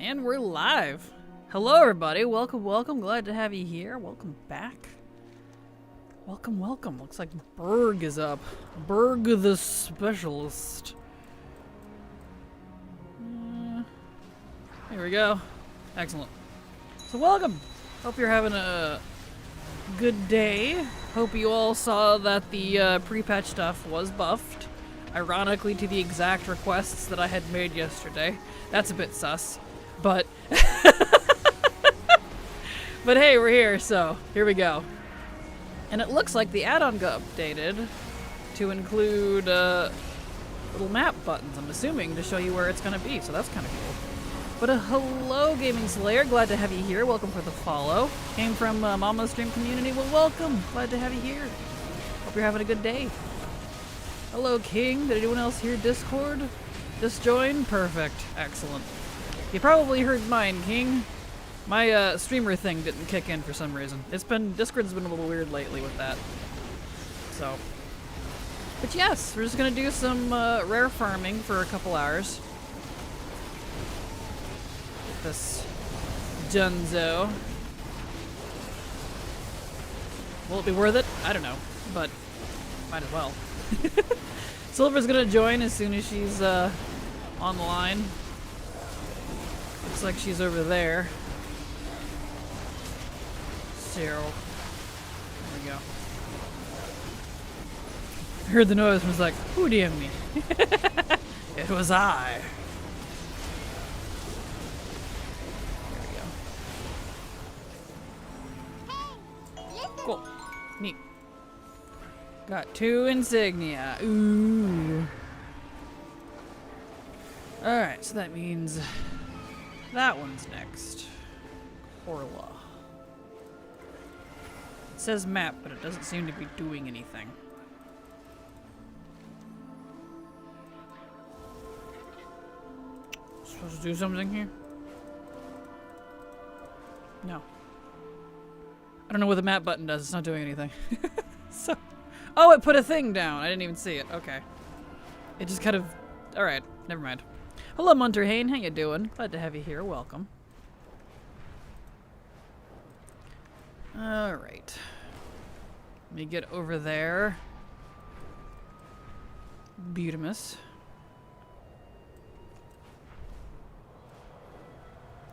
And we're live. Hello everybody, welcome, welcome. Glad to have you here. Welcome back. Welcome, welcome. Looks like Berg is up. Berg the Specialist. Here we go. Excellent. So welcome. Hope you're having a good day. Hope you all saw that the pre-patch stuff was buffed. Ironically to the exact requests that I had made yesterday. That's a bit sus. But but hey, we're here, so here we go. And it looks like the add-on got updated to include little map buttons, I'm assuming, to show you where it's going to be, so that's kind of cool. But hello, Gaming Slayer, glad to have you here. Welcome for the follow. Came from Mama's Stream community, well, welcome. Glad to have you here. Hope you're having a good day. Hello, King. Did anyone else hear Discord? Just join? Perfect. Excellent. You probably heard mine, King. My streamer thing didn't kick in for some reason. Discord's been a little weird lately with that. So. But yes, we're just gonna do some rare farming for a couple hours. Get this Dunzo. Will it be worth it? I don't know, but might as well. Silver's gonna join as soon as she's on the line. Looks like she's over there. So, there we go. I heard the noise and was like, who DM'd me? It was I. There we go. Cool. Neat. Got 2 insignia. Ooh. Alright, so that means that one's next. Corla. It says map, but it doesn't seem to be doing anything. Supposed to do something here? No. I don't know what the map button does. It's not doing anything. So, oh, it put a thing down. I didn't even see it. Okay. It just kind of... Alright, never mind. Hello, Munterhane. How you doing? Glad to have you here. Welcome. Alright. Let me get over there. Beautimus.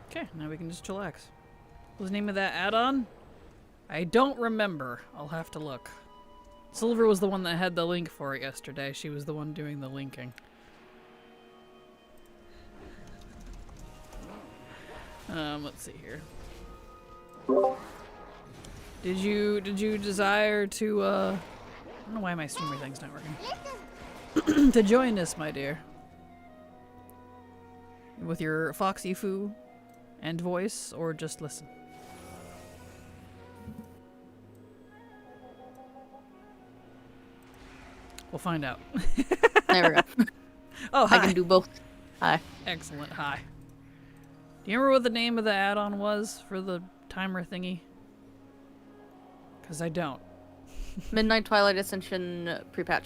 Okay, now we can just chillax. What was the name of that add-on? I don't remember. I'll have to look. Silver was the one that had the link for it yesterday. She was the one doing the linking. Let's see here. Did you desire to, I don't know why my streamer thing's not working. To join us, my dear. With your foxy foo and voice, or just listen? We'll find out. There we go. Oh, hi. I can do both. Hi. Excellent. Hi. Do you remember what the name of the add-on was for the timer thingy? Because I don't. Midnight Twilight Ascension Prepatch.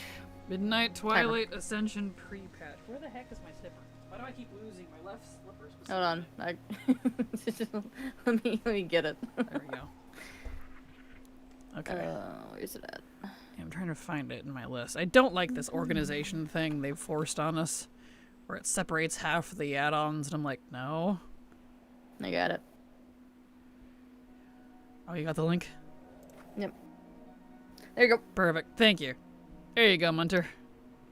Midnight Twilight Ascension Prepatch. Where the heck is my slipper? Why do I keep losing my left slipper? Hold on. let me get it. There we go. Okay. Where's it at? I'm trying to find it in my list. I don't like this organization thing they've forced on us, where it separates half of the add-ons, and I'm like, no. I got it. Oh, you got the link? Yep. There you go. Perfect. Thank you. There you go, Munter.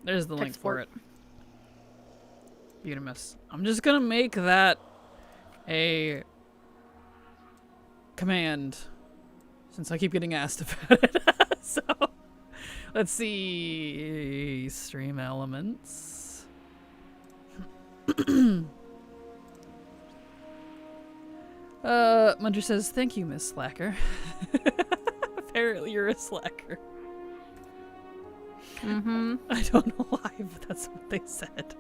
There's the link for it. Beautimous. I'm just gonna make that a command, since I keep getting asked about it. So, let's see. Stream elements. Munter says, thank you, Miss Slacker. Apparently you're a slacker. Mm-hmm. I don't know why, but that's what they said.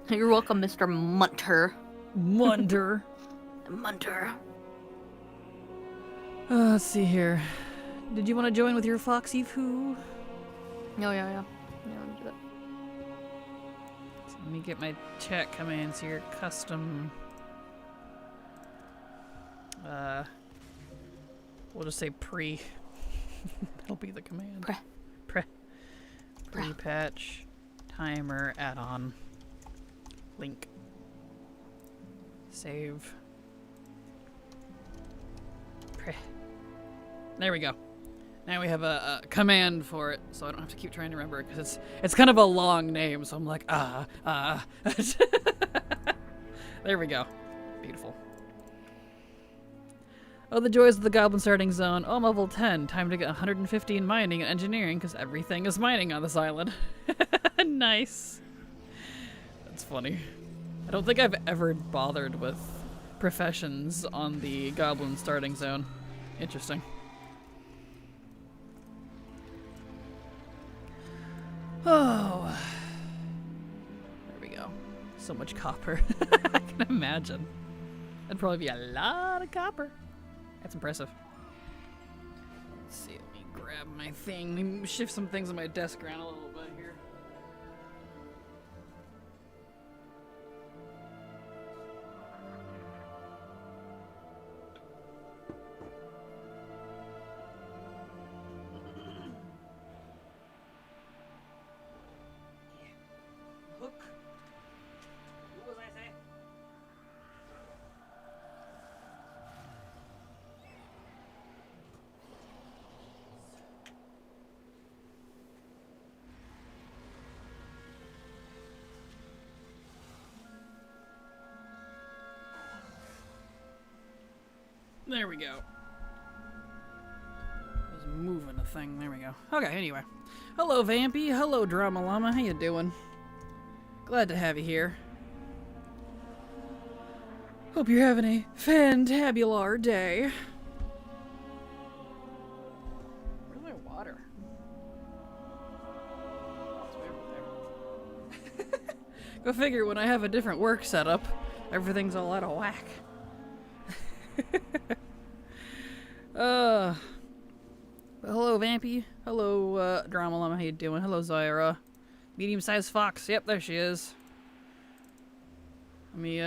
You're welcome, Mr. Munter. Munter. Munter. Let's see here. Did you want to join with your Foxy Foo? Yeah. Yeah, let me do that. So let me get my chat commands here. Custom. We'll just say pre. That'll be the command. Prepatch. Timer. Add-on. Link. Save. There we go. Now we have a command for it, so I don't have to keep trying to remember it, because it's kind of a long name, so I'm like, There we go. Beautiful. Oh, the joys of the Goblin starting zone. Oh, I'm level 10. Time to get 150 in mining and engineering, because everything is mining on this island. Nice. That's funny. I don't think I've ever bothered with professions on the Goblin starting zone. Interesting. Oh. There we go. So much copper. I can imagine. That'd probably be a lot of copper. That's impressive. Let's see, let me grab my thing. Let me shift some things on my desk around a little bit here. Hook. What was I saying? There we go. I was moving a thing. There we go. Okay, anyway. Hello, Vampy. Hello, Drama Llama. How you doing? Glad to have you here. Hope you're having a fantabular day. Where's my water? It's way over there. Go figure, when I have a different work setup, everything's all out of whack. Hello, Vampy. Hello, Drama Llama. How you doing? Hello, Zyra. Medium-sized fox. Yep, there she is. Let me,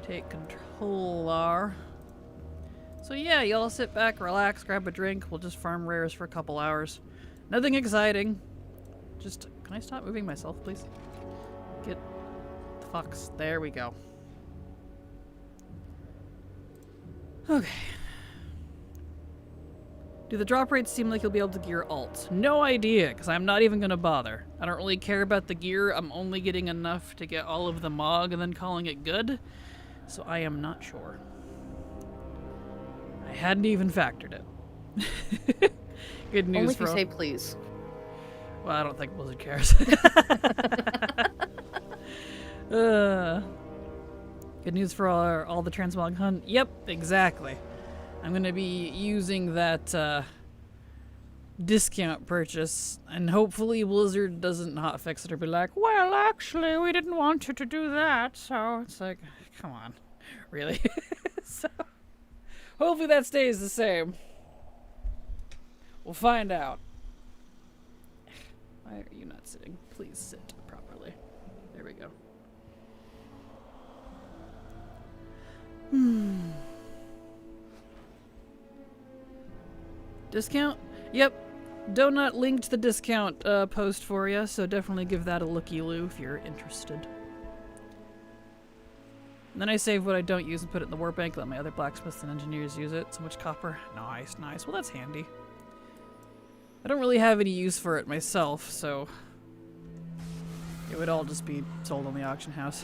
take controller. So yeah, y'all sit back, relax, grab a drink. We'll just farm rares for a couple hours. Nothing exciting. Just, can I stop moving myself, please? Get the fox. There we go. Okay. Do the drop rates seem like you'll be able to gear alt? No idea, because I'm not even going to bother. I don't really care about the gear. I'm only getting enough to get all of the Mog and then calling it good. So I am not sure. I hadn't even factored it. Good news. Only if you say please. Well, I don't think Blizzard cares. Good news for all the transmog hunt. Yep, exactly. I'm going to be using that discount purchase, and hopefully Blizzard doesn't hotfix it or be like, well, actually, we didn't want you to do that. So it's like, come on. Really? So hopefully that stays the same. We'll find out. Why are you not sitting? Please sit properly. There we go. Discount? Yep. Donut linked the discount post for you, so definitely give that a looky-loo if you're interested. And then I save what I don't use and put it in the work bank, let my other blacksmiths and engineers use it. So much copper. Nice, nice. Well, that's handy. I don't really have any use for it myself, so it would all just be sold on the auction house.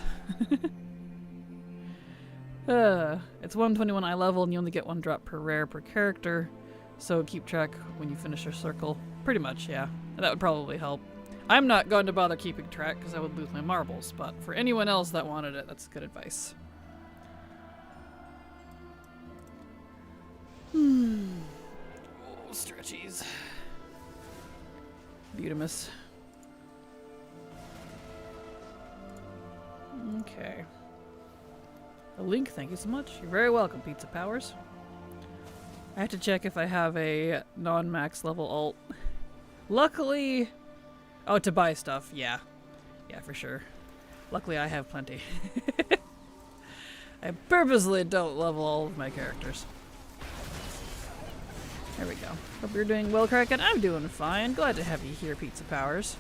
It's 121 eye level and you only get 1 drop per rare per character. So keep track when you finish your circle. Pretty much, yeah. That would probably help. I'm not going to bother keeping track because I would lose my marbles, but for anyone else that wanted it, that's good advice. Oh, stretchies. Beautimus. Okay. A link, thank you so much. You're very welcome, Pizza Powers. I have to check if I have a non-max level alt. Luckily... Oh, to buy stuff, yeah. Yeah, for sure. Luckily I have plenty. I purposely don't level all of my characters. There we go. Hope you're doing well, Kraken. I'm doing fine. Glad to have you here, Pizza Powers.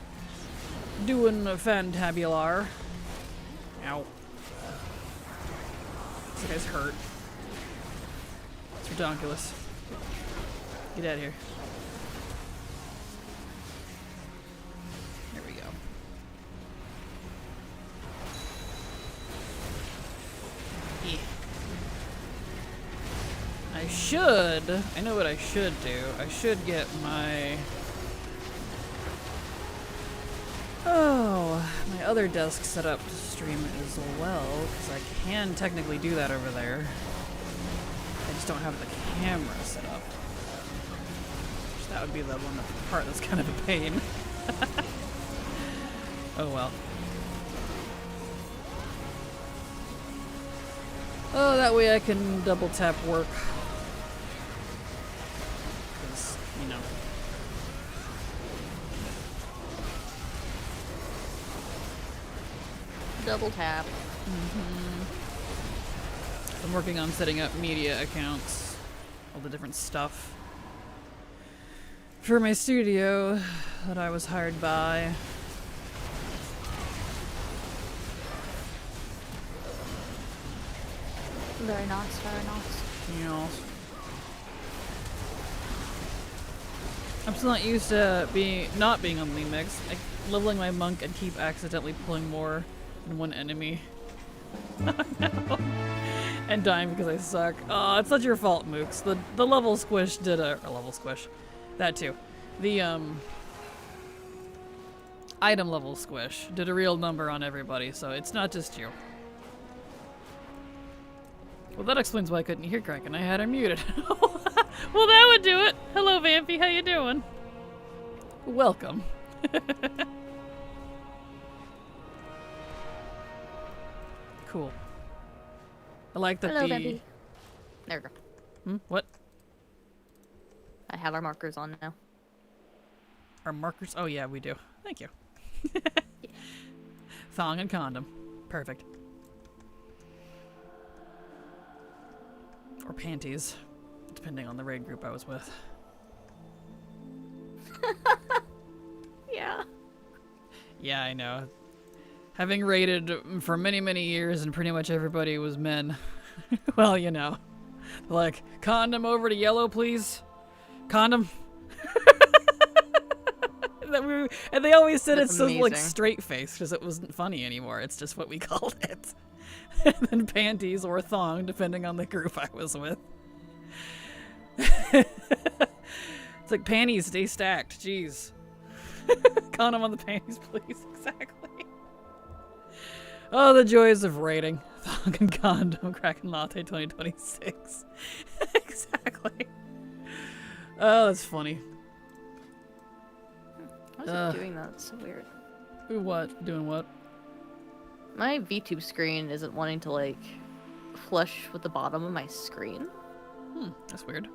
Doing fantabular. Ow. This guy's hurt. It's redonkulous. Get out of here. There we go. Yeah. I know what I should do. I should get my... my other desk set up to stream as well, because I can technically do that over there. I just don't have the camera set up. So that would be the part that's kind of a pain. Oh well. Oh, that way I can double tap work. Because, you know. Double tap. I'm working on setting up media accounts, all the different stuff for my studio that I was hired by. Very nice, very nice. Yes. I'm still not used to not being on Lean Mix. Leveling my monk and keep accidentally pulling more than one enemy. Oh no. And dying because I suck. Oh, it's not your fault, Mooks. The level squish did a level squish. That too. The item level squish did a real number on everybody, so it's not just you. Well, that explains why I couldn't hear Kraken. I had her muted. Well, that would do it. Hello, Vampy. How you doing? Welcome. Cool. I like that. Hello, Vampy. There we go. What? I have our markers on now. Our markers? Oh, yeah, we do. Thank you. Yeah. Thong and condom. Perfect. Or panties, depending on the raid group I was with. Yeah. Yeah, I know. Having raided for many, many years and pretty much everybody was men. Well, you know. Like, condom over to yellow, please. Condom. And they always said That's it's so like amazing. straight face because it wasn't funny anymore. It's just what we called it. And then panties or thong, depending on the group I was with. It's like panties, stay stacked. Jeez. Condom on the panties, please. Exactly. Oh, the joys of raiding. Thong and condom, Kraken Latte 2026. Exactly. Oh, that's funny. How's it doing that? It's so weird. What? Doing what? My VTube screen isn't wanting to, like, flush with the bottom of my screen. That's weird.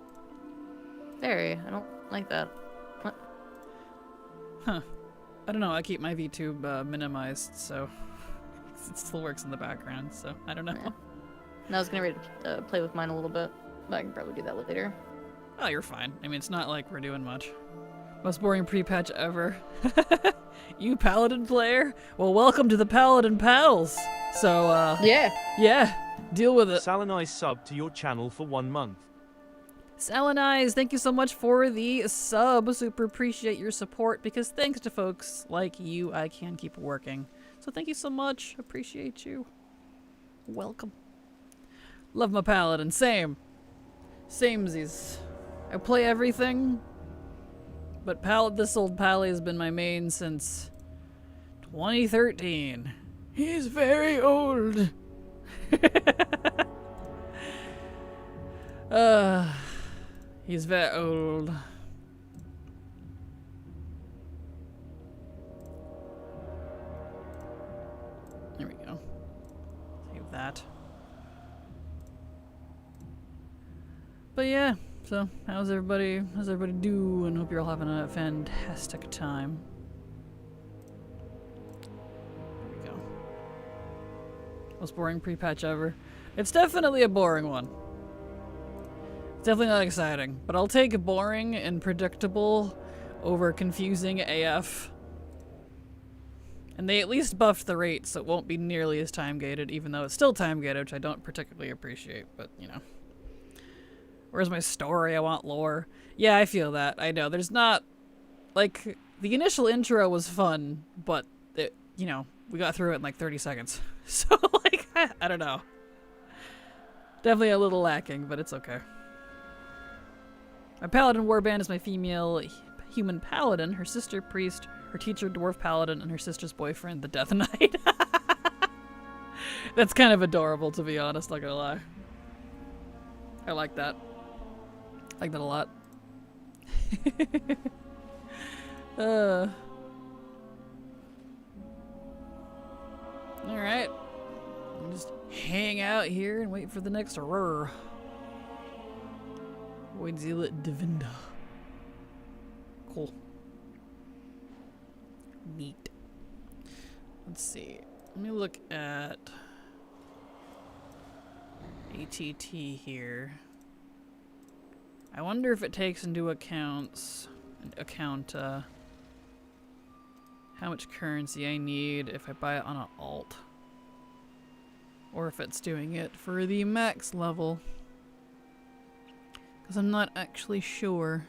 Very. I don't like that. What? Huh. I don't know, I keep my VTube minimized, so it still works in the background, so I don't know. Yeah. And I was gonna play with mine a little bit, but I can probably do that later. Oh, you're fine. I mean, it's not like we're doing much. Most boring pre-patch ever. You Paladin player? Well, welcome to the Paladin Pals. So, yeah, deal with it. Salinize sub to your channel for 1 month. Salinize, thank you so much for the sub. Super appreciate your support because thanks to folks like you, I can keep working. So thank you so much. Appreciate you. Welcome. Love my Paladin. Same. Samesies. I play everything, but this old Pally has been my main since 2013. He's very old. He's very old. There we go. Save that. But yeah, so how's everybody doing? Hope you're all having a fantastic time. There we go. Most boring pre-patch ever. It's definitely a boring one. It's definitely not exciting, but I'll take boring and predictable over confusing AF. And they at least buffed the rate, so it won't be nearly as time-gated, even though it's still time-gated, which I don't particularly appreciate, but, you know. Where's my story? I want lore. Yeah, I feel that. I know. There's not... Like, the initial intro was fun, but, you know, we got through it in like 30 seconds. So, like, I don't know. Definitely a little lacking, but it's okay. My paladin warband is my female human paladin, her sister priest, her teacher dwarf paladin, and her sister's boyfriend, the Death Knight. That's kind of adorable, to be honest, not gonna lie. I like that. I like that a lot. Alright. I'll just hang out here and wait for the next roar. Voidzealot Divinda. Cool. Neat. Let's see. Let me look at ATT here. I wonder if it takes into account how much currency I need if I buy it on an alt. Or if it's doing it for the max level. Because I'm not actually sure.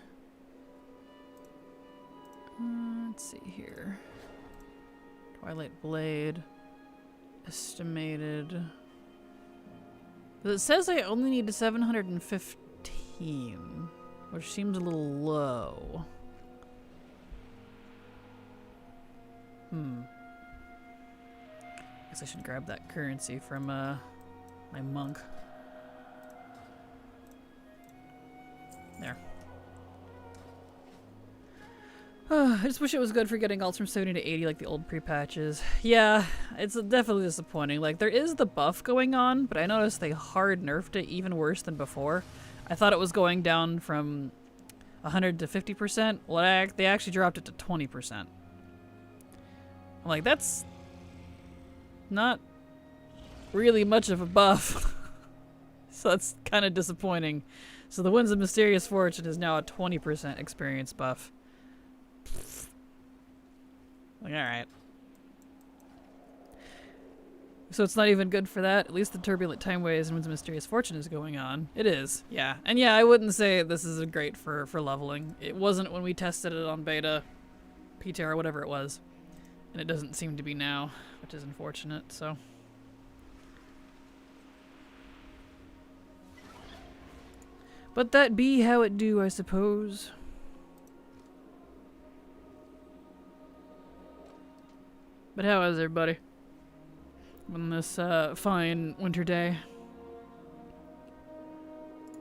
Let's see here. Twilight Blade. Estimated. It says I only need 715, which seems a little low. Guess I should grab that currency from my monk. There. I just wish it was good for getting alts from 70 to 80 like the old pre-patches. Yeah, it's definitely disappointing. Like, there is the buff going on, but I noticed they hard nerfed it even worse than before. I thought it was going down from 100 to 50%. Well, they actually dropped it to 20%. I'm like, that's not really much of a buff. So that's kind of disappointing. So the Winds of Mysterious Fortune is now a 20% experience buff. Like, alright. So it's not even good for that. At least the Turbulent Time Waves and Winds of Mysterious Fortune is going on. It is, yeah. And yeah, I wouldn't say this is great for leveling. It wasn't when we tested it on beta, PTR, or whatever it was. And it doesn't seem to be now, which is unfortunate, so. But that be how it do, I suppose. But how is everybody on this fine winter day?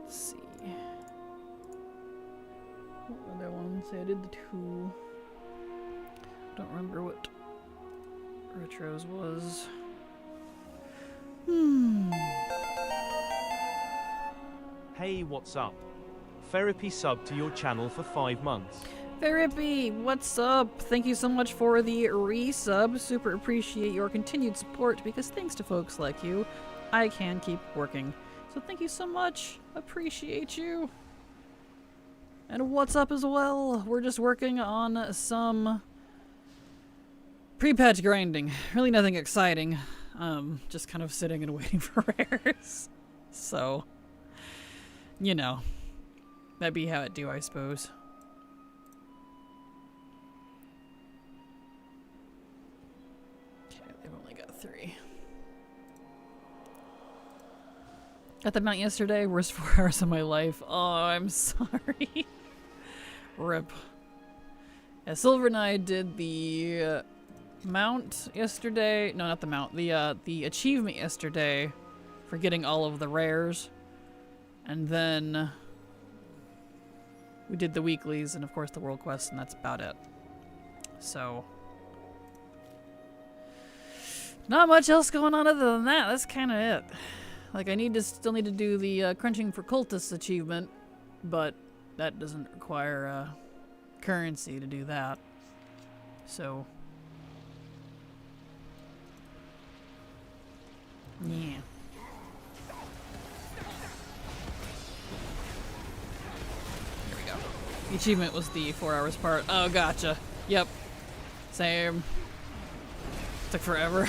Let's see. What other ones? I did the 2. Don't remember what retros was. Hey, what's up? Therapy sub to your channel for 5 months. Therapy, what's up? Thank you so much for the resub. Super appreciate your continued support because thanks to folks like you, I can keep working. So thank you so much. Appreciate you. And what's up as well? We're just working on some pre-patch grinding. Really nothing exciting. Just kind of sitting and waiting for rares. So, you know, that'd be how it do, I suppose. Okay, they've only got 3. At the mount yesterday, worst 4 hours of my life. Oh, I'm sorry. Rip. Yeah, Silver and I did the mount yesterday. No, not the mount. The achievement yesterday for getting all of the rares. And then we did the weeklies and of course the world quest, and that's about it. So not much else going on other than that. That's kind of it. Like, I still need to do the crunching for cultists achievement, but that doesn't require currency to do that. So, yeah. Here we go. The achievement was the 4 hours part. Oh, gotcha. Yep. Same. Took forever.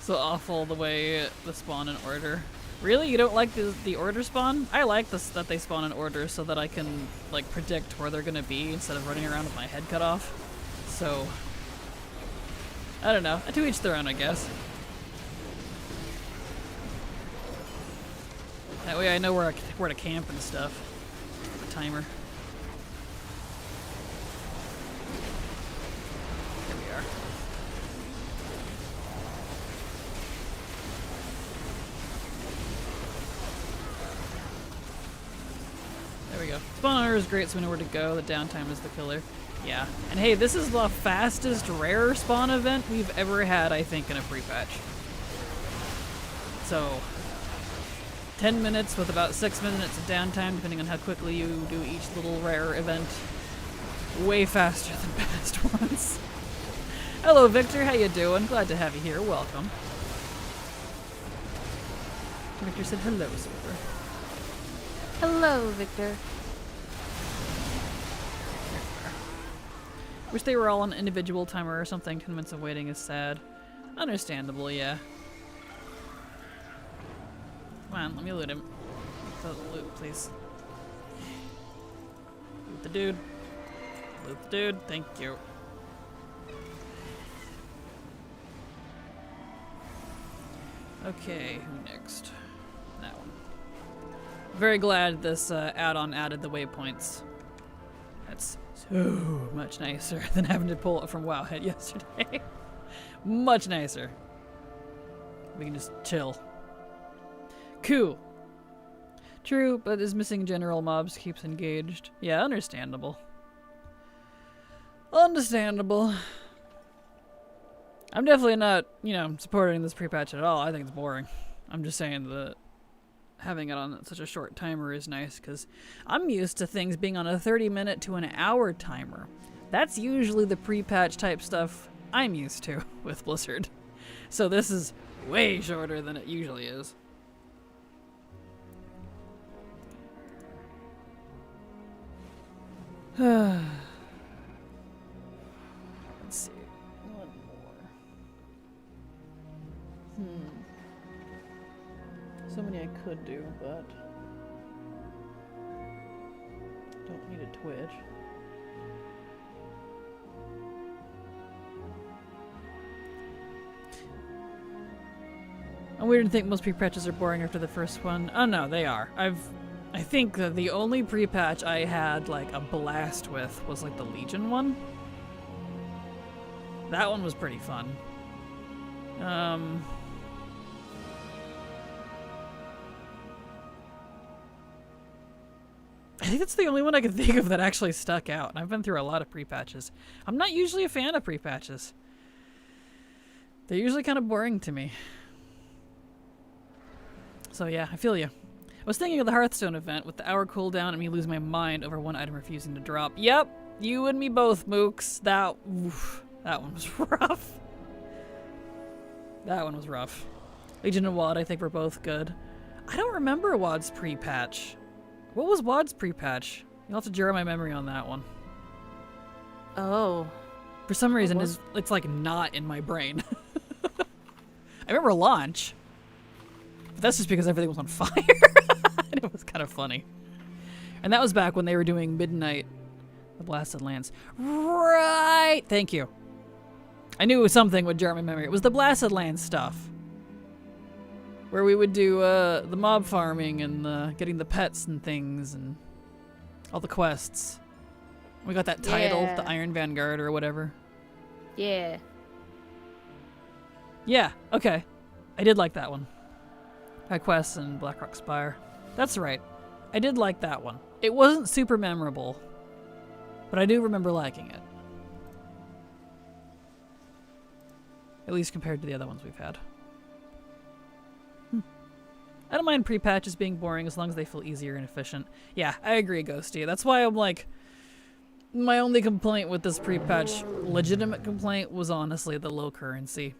So awful the way the spawn in order. Really? You don't like the order spawn? I like this that they spawn in order so that I can like predict where they're gonna be instead of running around with my head cut off. So I don't know. To each their own, I guess. That way I know where to camp and stuff. The timer. Here we are. There we go. Spawn order is great so we know where to go. The downtime is the killer. Yeah. And hey, this is the fastest rare spawn event we've ever had, I think, in a pre-patch. So, 10 minutes with about 6 minutes of downtime, depending on how quickly you do each little rare event. Way faster than past ones. Hello, Victor. How you doing? Glad to have you here. Welcome. Victor said hello, Super. Hello, Victor. Wish they were all on individual timer or something. 10 minutes of waiting is sad. Understandable, yeah. Come on, let me loot him. Loot, please. Loot the dude. Loot the dude. Thank you. Okay, who next? That one. Very glad this add-on added the waypoints. That's so much nicer than having to pull it from Wowhead yesterday. Much nicer. We can just chill. Cool. True, but his missing general mobs keeps engaged. Yeah, understandable. Understandable. I'm definitely not, you know, supporting this pre-patch at all. I think it's boring. I'm just saying that having it on such a short timer is nice because I'm used to things being on a 30-minute to an hour timer. That's usually the pre-patch type stuff I'm used to with Blizzard. So this is way shorter than it usually is. Let's see. One more. So many I could do, but don't need a Twitch. I'm weird to think most pre-patches are boring after the first one. Oh no, they are. I think that the only pre-patch I had like a blast with was like the Legion one. That one was pretty fun. I think that's the only one I can think of that actually stuck out. And I've been through a lot of pre-patches. I'm not usually a fan of pre-patches. They're usually kind of boring to me. So yeah, I feel you. I was thinking of the Hearthstone event with the hour cooldown and me losing my mind over one item refusing to drop. Yep, you and me both, Mooks. That one was rough. That one was rough. Legion and WoD, I think, were both good. I don't remember WoD's pre-patch. What was WOD's pre-patch? You'll have to jar my memory on that one. Oh. For some reason, was- it's like not in my brain. I remember launch. But that's just because everything was on fire. And it was kind of funny. And that was back when they were doing Midnight, the Blasted Lands. Right! Thank you. I knew it was something with jar my memory. It was the Blasted Lands stuff. Where we would do the mob farming and getting the pets and things and all the quests. We got that title, Yeah. the Iron Vanguard or whatever. Yeah. Yeah, okay. I did like that one. High Quests and Blackrock Spire. That's right. I did like that one. It wasn't super memorable, but I do remember liking it. At least compared to the other ones we've had. I don't mind pre-patches being boring as long as they feel easier and efficient. Yeah, I agree, Ghosty. That's why I'm like... My only complaint with this pre-patch, legitimate complaint, was honestly the low currency.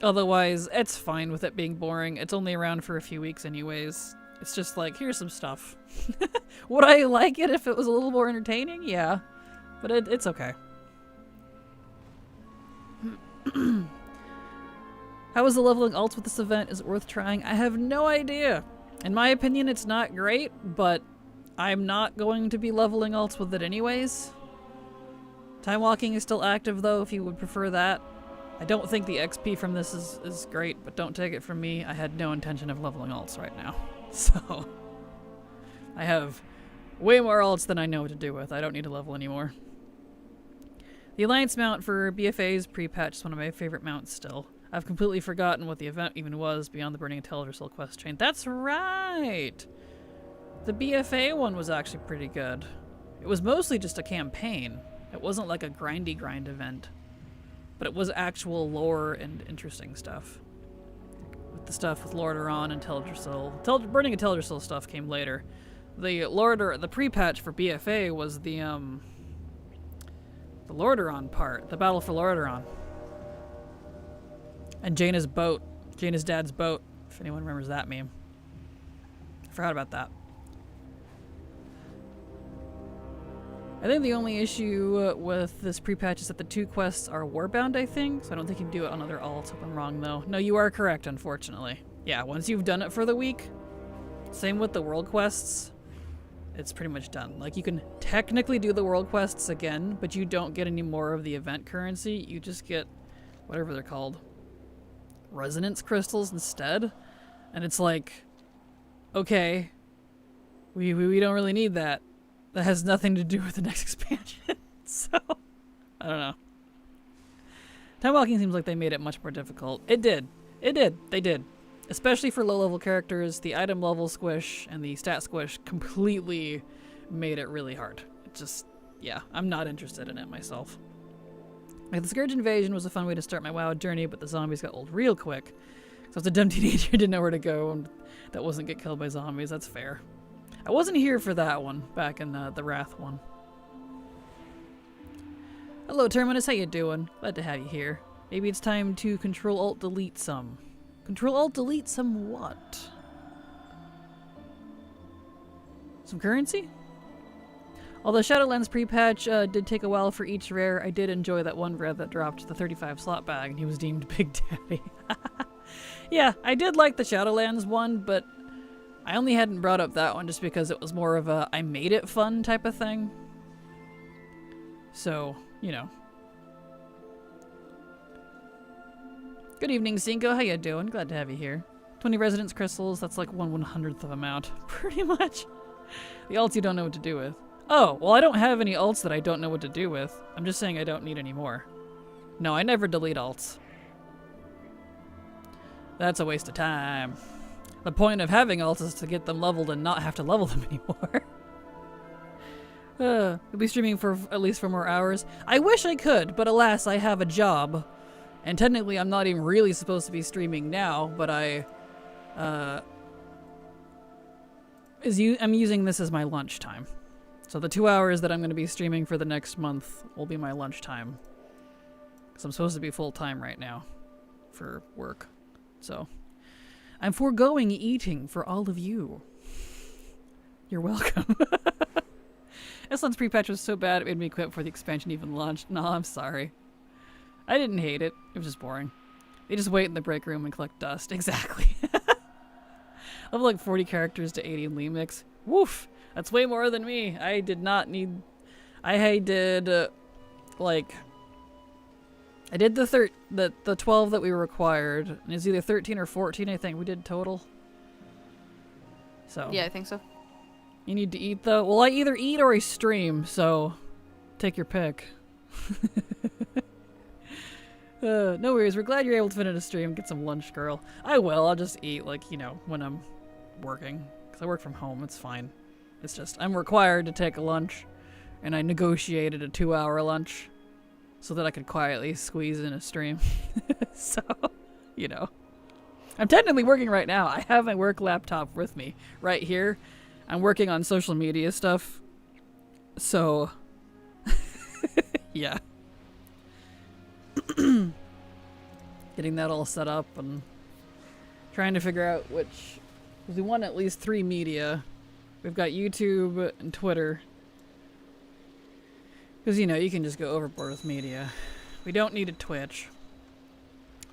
Otherwise, it's fine with it being boring. It's only around for a few weeks anyways. It's just like, here's some stuff. Would I like it if it was a little more entertaining? Yeah. But it's okay. How was the leveling alts with this event? Is it worth trying? I have no idea. In my opinion, it's not great, but I'm not going to be leveling alts with it anyways. Time walking is still active though, if you would prefer that. I don't think the XP from this is great, but don't take it from me. I had no intention of leveling alts right now. So, I have way more alts than I know what to do with. I don't need to level anymore. The Alliance mount for BFA's pre-patch is one of my favorite mounts still. I've completely forgotten what the event even was beyond the Burning Teldrassil quest chain. That's right! The BFA one was actually pretty good. It was mostly just a campaign. It wasn't like a grindy grind event. But it was actual lore and interesting stuff. With the stuff with Lordaeron and Teldrassil. Burning of Teldrassil stuff came later. The pre-patch for BFA was the Lordaeron part. The battle for Lordaeron. And Jaina's boat. Jaina's dad's boat. If anyone remembers that meme. I forgot about that. I think the only issue with this pre-patch is that the 2 quests are warbound, I think. So I don't think you can do it on other alts. If I'm wrong, though. No, you are correct, unfortunately. Yeah, once you've done it for the week, same with the world quests, it's pretty much done. Like, you can technically do the world quests again, but you don't get any more of the event currency. You just get whatever they're called. Resonance crystals instead. And it's like, okay, we don't really need that. That has nothing to do with the next expansion. So, I don't know. Time walking seems like they made it much more difficult. It did. They did. Especially for low-level characters, the item level squish and the stat squish completely made it really hard. It just, yeah, I'm not interested in it myself. Like, the Scourge Invasion was a fun way to start my WoW journey, but the zombies got old real quick. So I was a dumb teenager who didn't know where to go, and that wasn't get killed by zombies. That's fair. I wasn't here for that one, back in the Wrath one. Hello, Terminus. How you doing? Glad to have you here. Maybe it's time to Control-Alt-Delete some. Control-Alt-Delete some what? Some currency? Although Shadowlands pre-patch did take a while for each rare, I did enjoy that one rare that dropped the 35 slot bag and he was deemed Big Daddy. Yeah, I did like the Shadowlands one, but I only hadn't brought up that one just because it was more of a I made it fun type of thing. So, you know. Good evening, Cinco. How you doing? Glad to have you here. 20 Resonance Crystals, that's like 1/100th of amount. Pretty much. The alts you don't know what to do with. Oh, well I don't have any alts that I don't know what to do with. I'm just saying I don't need any more. No, I never delete alts. That's a waste of time. The point of having alts is to get them leveled and not have to level them anymore. We'll be streaming for at least 4 more hours. I wish I could, but alas, I have a job. And technically I'm not even really supposed to be streaming now, but I'm using this as my lunchtime. So the 2 hours that I'm going to be streaming for the next month will be my lunchtime. Because I'm supposed to be full-time right now for work. So I'm foregoing eating for all of you. You're welcome. Addons Prepatch was so bad it made me quit before the expansion even launched. No, I'm sorry. I didn't hate it. It was just boring. They just wait in the break room and collect dust. Exactly. I have like 40 characters to 80 in Lemix. Woof! That's way more than me. I did not need... I did, like... I did the 12 that we were required. And it's either 13 or 14, I think, we did total. So... Yeah, I think so. You need to eat, though? Well, I either eat or I stream, so... Take your pick. No worries, we're glad you're able to finish a stream. Get some lunch, girl. I will, I'll just eat, like, you know, when I'm working. Because I work from home, it's fine. It's just, I'm required to take a lunch. And I negotiated a 2-hour lunch. So that I could quietly squeeze in a stream. So, you know. I'm technically working right now. I have my work laptop with me. Right here. I'm working on social media stuff. So, yeah. Getting that all set up and trying to figure out which... Because we want at least 3 media. We've got YouTube and Twitter. Because, you know, you can just go overboard with media. We don't need a Twitch.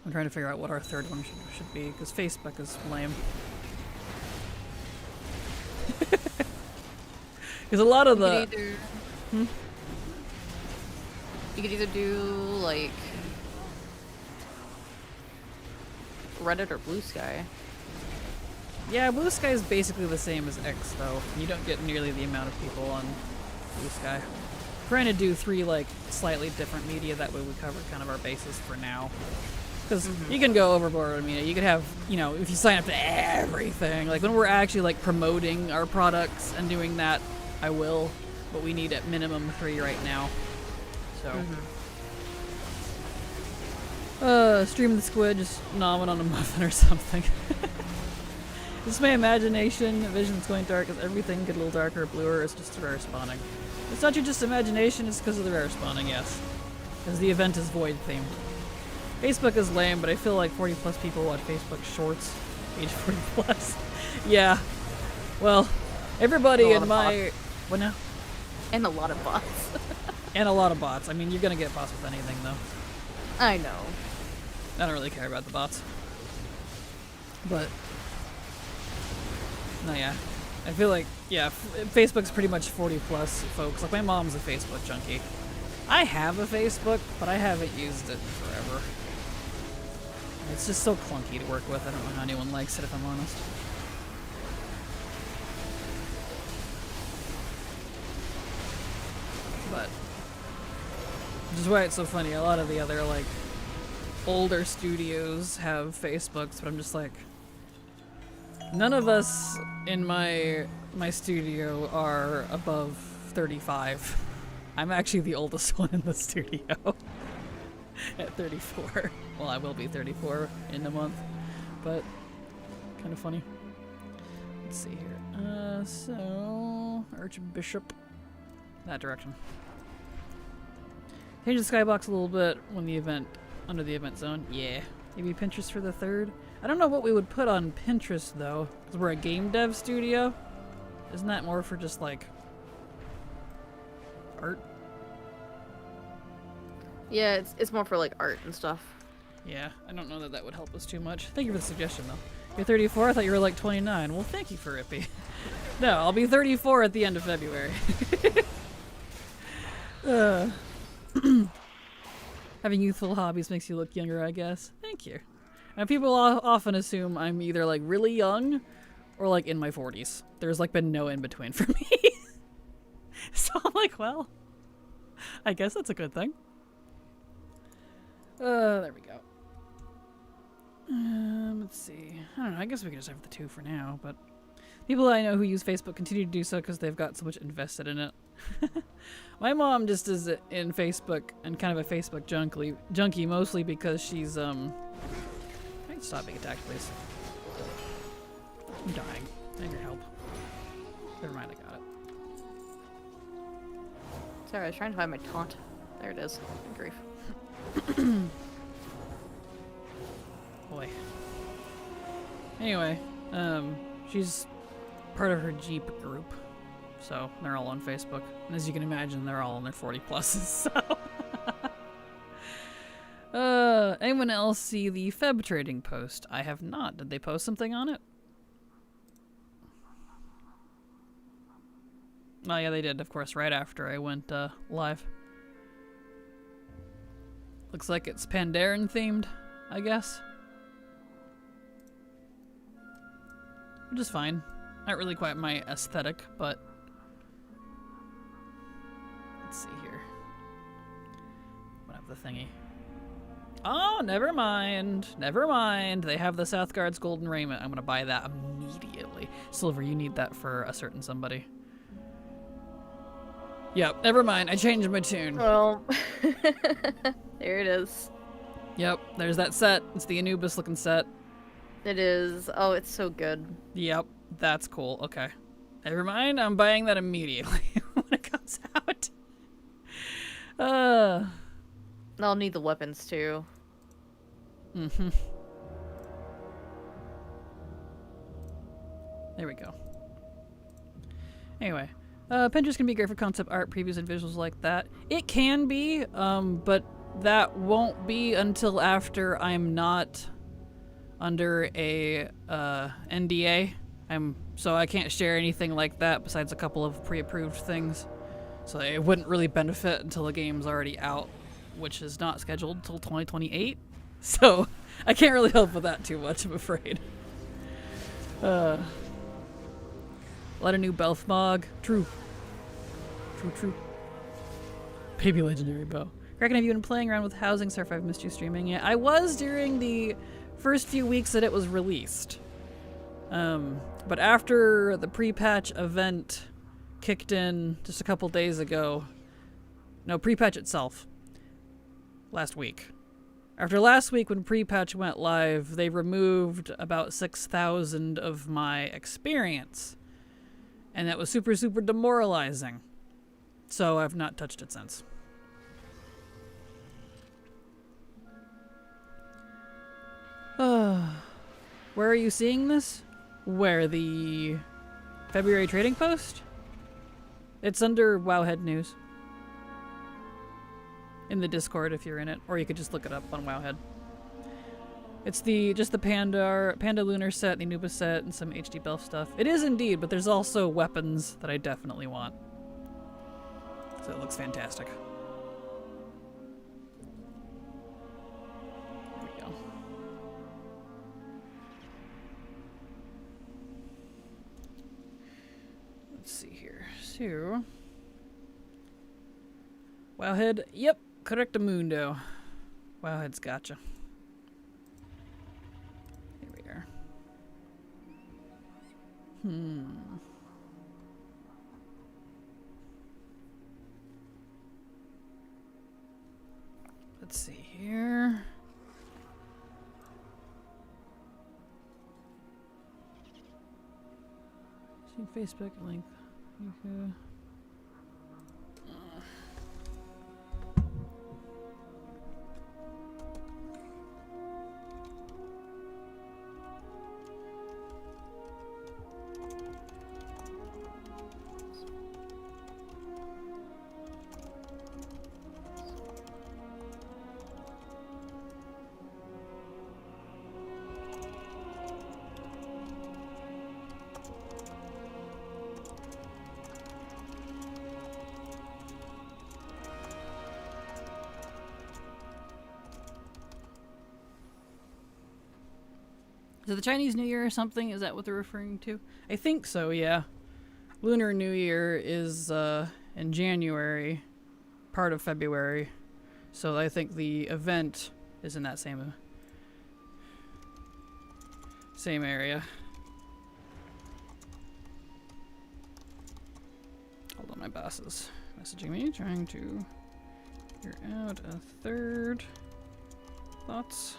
I'm trying to figure out what our third one should be, because Facebook is lame. Because a lot of the... You could either do, like... Reddit or Blue Sky. Yeah, Blue Sky is basically the same as X, though. You don't get nearly the amount of people on Blue Sky. Trying to do 3, like, slightly different media, that way we cover kind of our bases for now. Because you can go overboard with media. You could have, you know, if you sign up to everything, like when we're actually, like, promoting our products and doing that, I will. But we need at minimum 3 right now. So. Stream the squid, just gnawing on a muffin or something. It's my imagination. Vision's going dark. Is everything get a little darker or bluer? It's just rare spawning. It's not just imagination, it's because of the rare spawning, yes. Because the event is void themed. Facebook is lame, but I feel like 40 plus people watch Facebook shorts. Age 40 plus. Yeah. Well, everybody in my... What now? And a lot of bots. And a lot of bots. I mean, you're gonna get bots with anything, though. I know. I don't really care about the bots. But... No, yeah. I feel like, yeah, Facebook's pretty much 40 plus folks. Like, my mom's a Facebook junkie. I have a Facebook, but I haven't used it forever. It's just so clunky to work with. I don't know how anyone likes it, if I'm honest. But, which is why it's so funny. A lot of the other, like, older studios have Facebooks, but I'm just like, none of us in my studio are above 35. I'm actually the oldest one in the studio. At 34. Well, I will be 34 in a month. But, kind of funny. Let's see here. So... Archbishop. That direction. Change the skybox a little bit when the event... Under the event zone. Yeah. Maybe Pinterest for the 3rd. I don't know what we would put on Pinterest, though. Because we're a game dev studio. Isn't that more for just, like... art? Yeah, it's more for like art and stuff. Yeah, I don't know that that would help us too much. Thank you for the suggestion, though. You're 34? I thought you were like 29. Well, thank you for Rippy. No, I'll be 34 at the end of February. Having youthful hobbies makes you look younger, I guess. Thank you. And people often assume I'm either like really young or like in my 40s. There's like been no in between for me. So I'm like, well, I guess that's a good thing. There we go. Let's see. I don't know, I guess we can just have the 2 for now, but people I know who use Facebook continue to do so because they've got so much invested in it. My mom just is in Facebook and kind of a Facebook junkie mostly because she's, Can I stop being attacked, please? I'm dying. I need your help. Never mind, I got it. Sorry, I was trying to find my taunt. There it is. Good grief. Boy. Anyway, she's part of her Jeep group. so they're all on Facebook. And as you can imagine, they're all in their 40 pluses, so. Anyone else see the Feb trading post? I have not. Did they post something on it? Oh yeah, they did, of course, right after I went live. Looks like it's Pandaren themed, I guess. Which is fine. Not really quite my aesthetic, but let's see here. What have the thingy? Oh, never mind. Never mind. They have the Southguard's golden raiment. I'm gonna buy that immediately. Silver, you need that for a certain somebody. Yep, never mind. I changed my tune. Well, there it is. Yep, there's that set. It's the Anubis looking set. It is. Oh, it's so good. Yep, that's cool. Okay. Never mind. I'm buying that immediately when it comes out. I'll need the weapons too. Mm-hmm. There we go. Anyway, Pinterest can be great for concept art, previews, and visuals like that. It can be, but that won't be until after I'm not under a NDA. So I can't share anything like that besides a couple of pre-approved things. So it wouldn't really benefit until the game's already out, which is not scheduled until 2028. So I can't really help with that too much, I'm afraid. Let a new Belfmog. True. True. Baby legendary bow. Kraken, have you been playing around with housing? Sorry if I've missed you streaming yet. I was during the first few weeks that it was released. But after the pre-patch event kicked in just a couple days ago, no, pre-patch itself, last week. After last week when pre-patch went live, they removed about 6,000 of my experience. And that was super, super demoralizing. So I've not touched it since. Where are you seeing this? Where, the February trading post? It's under Wowhead News. In the Discord if you're in it, or you could just look it up on Wowhead. It's just the Panda Lunar set, the Anubis set, and some HD Belf stuff. It is indeed, but there's also weapons that I definitely want. So it looks fantastic. There we go. Let's see here. So, Wowhead, yep, correctamundo. Wowhead's gotcha. Here we are. Let's see here. See Facebook link. Okay. Is it the Chinese New Year or something? Is that what they're referring to? I think so, yeah. Lunar New Year is in January, part of February. So I think the event is in that same area. Hold on, my boss is messaging me, trying to figure out a third. Thoughts?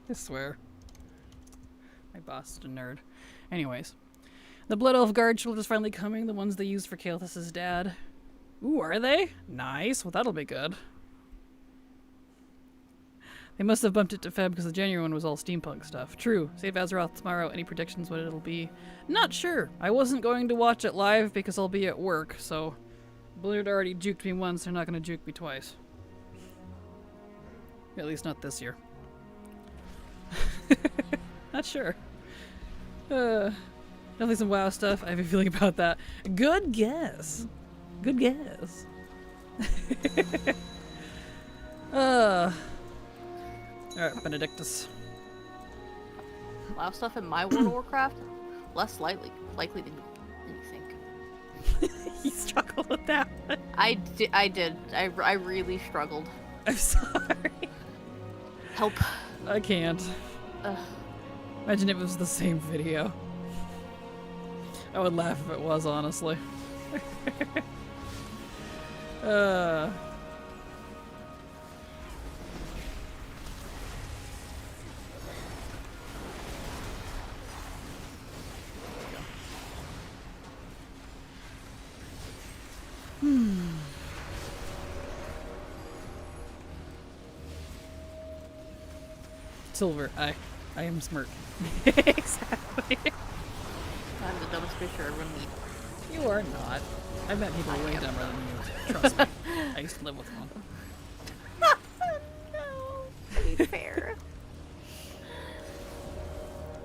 I swear. My boss is a nerd. Anyways. The Blood Elf Guard shield is finally coming, the ones they used for Kael'thas's dad. Ooh, are they? Nice. Well, that'll be good. They must have bumped it to Feb because the January one was all steampunk stuff. True. Save Azeroth tomorrow. Any predictions what it'll be? Not sure. I wasn't going to watch it live because I'll be at work, so Blizzard already juked me once, they're not going to juke me twice. At least not this year. Not sure. Definitely some WoW stuff. I have a feeling about that. Good guess. Good guess. Alright, Benedictus. WoW stuff in my World of Warcraft? Less likely than you think. You struggled with that one. I did. I really struggled. I'm sorry. Help. I can't. Ugh. Imagine if it was the same video. I would laugh if it was, honestly. Silver, I am smart. Exactly. I'm the dumbest fish you're ever meet. You are not. I've met people way dumber than you. Trust me. I used to live with one. No. Be fair.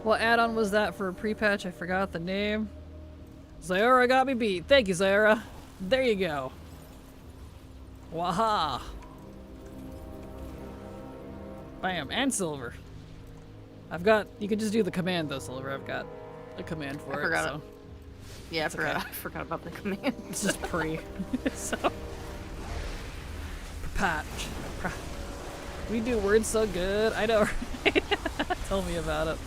What add-on was that for a pre-patch? I forgot the name. Zara got me beat. Thank you, Zara. There you go. Waha. Bam. And Silver. I've got... You can just do the command, though, Silver. I've got a command for I it. forgot So. it. Yeah, It's okay. I forgot about the command. It's just pre. So. Prepatch. We do words so good. I know, right? Tell me about it.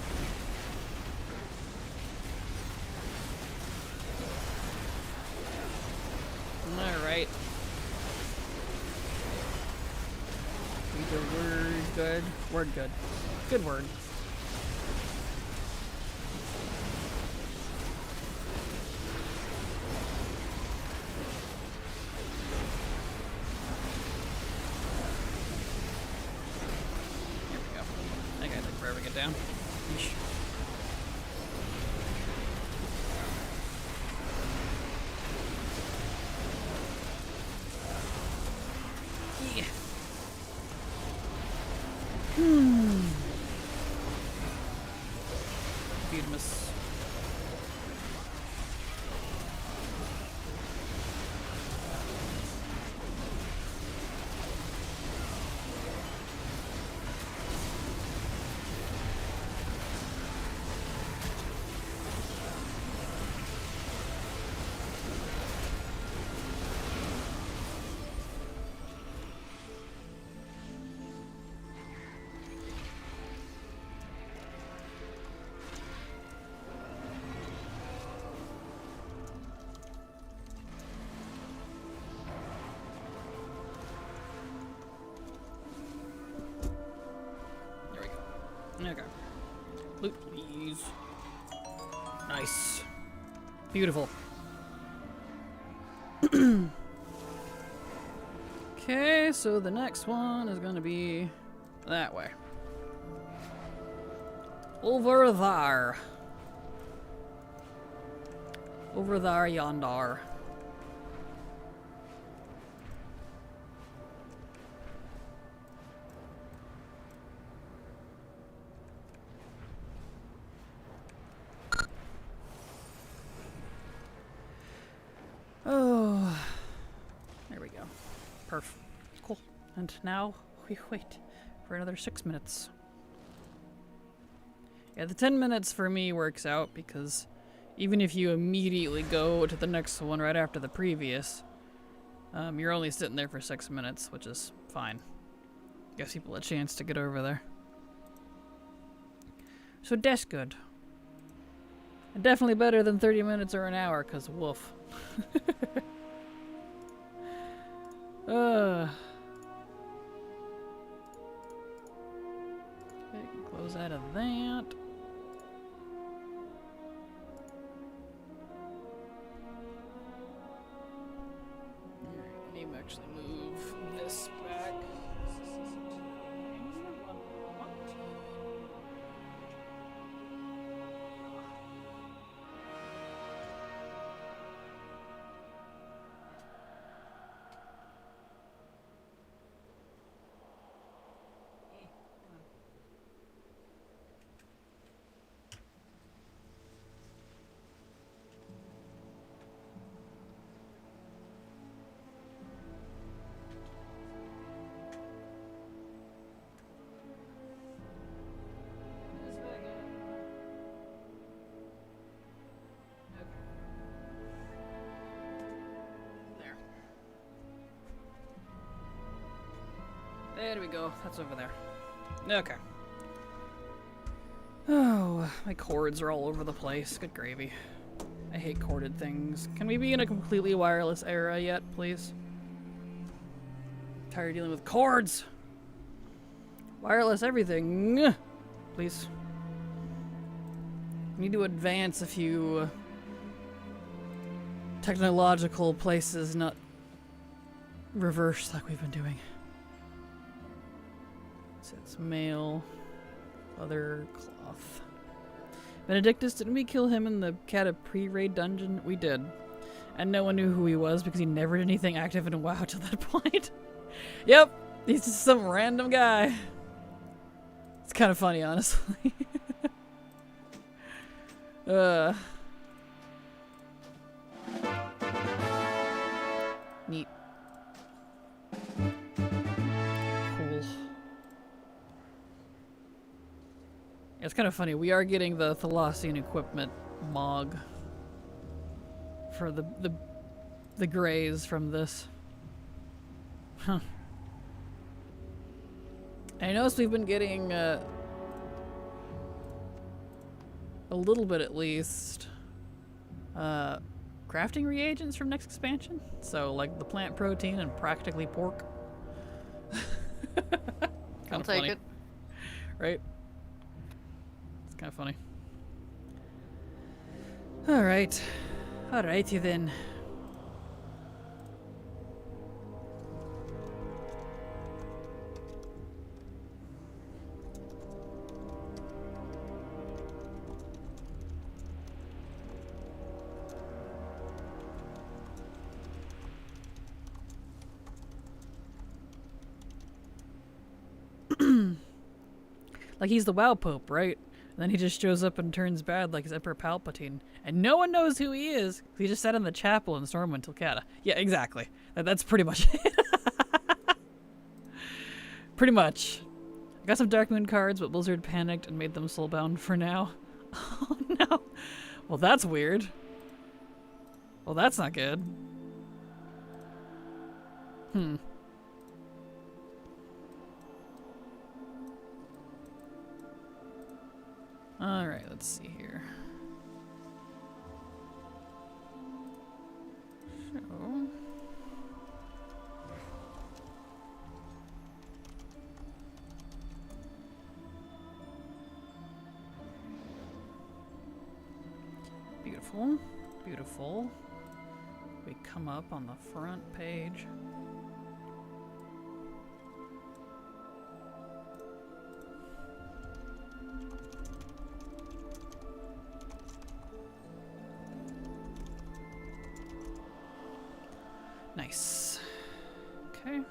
Alright. We do word good. Word good. Good word. Here we go. That guy took forever to get down. Yeesh. Yeah. Beautimus. There we go. Okay. Loot, please. Nice. Beautiful. Okay, so the next one is gonna be that way. Over there. Over there yonder. Oh, there we go. Perf. Cool. And now we wait for another 6 minutes. Yeah, the 10 minutes for me works out because even if you immediately go to the next one right after the previous, you're only sitting there for 6 minutes, which is fine. Gives people a chance to get over there. So that's good. And definitely better than 30 minutes or an hour, because woof. Okay, close out of that. Alright, maybe actually move this back. There we go. That's over there. Okay. Oh, my cords are all over the place. Good gravy. I hate corded things. Can we be in a completely wireless era yet, please? I'm tired of dealing with cords. Wireless everything. Please. We need to advance a few technological places, not reverse like we've been doing. It's mail, leather, cloth. Benedictus, didn't we kill him in the Cata pre-raid dungeon? We did. And no one knew who he was because he never did anything active in WoW till that point. Yep, he's just some random guy. It's kind of funny, honestly. Neat. Cool. It's kind of funny. We are getting the Thalassian equipment Mog for the grays from this. Huh. I noticed we've been getting a little bit at least crafting reagents from next expansion. So like the plant protein and practically pork. Kind of funny. Take it. Right? It's kind of funny. Alright. Alrighty then. Like he's the WoW Pope, right? And then he just shows up and turns bad like his Emperor Palpatine. And no one knows who he is. He just sat in the chapel in Stormwind till Cata. Yeah, exactly. That's pretty much it. Pretty much. I got some Darkmoon cards, but Blizzard panicked and made them soulbound for now. Oh no. Well, that's weird. Well, that's not good. Alright, let's see here. So... Beautiful. Beautiful. We come up on the front page. Nice. Okay.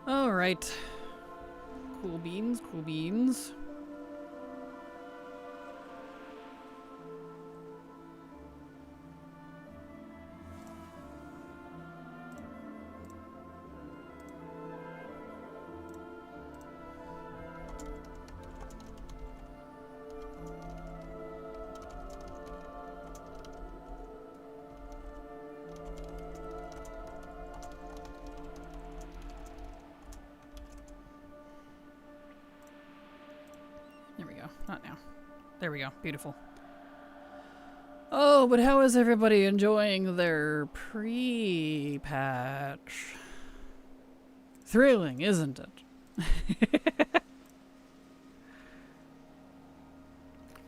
All right. Cool beans, cool beans. not now. There we go. Beautiful. Oh, but how is everybody enjoying their pre-patch? Thrilling, isn't it?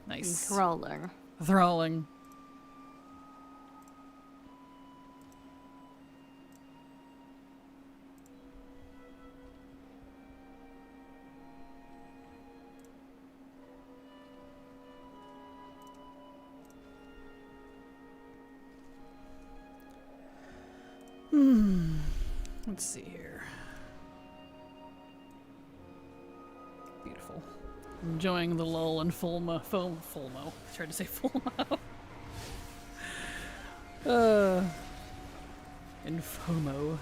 Nice. Enthralling. Enthralling. Let's see here. Beautiful. Enjoying the lull and Fulmo. Tried to say Fulmo. In FOMO.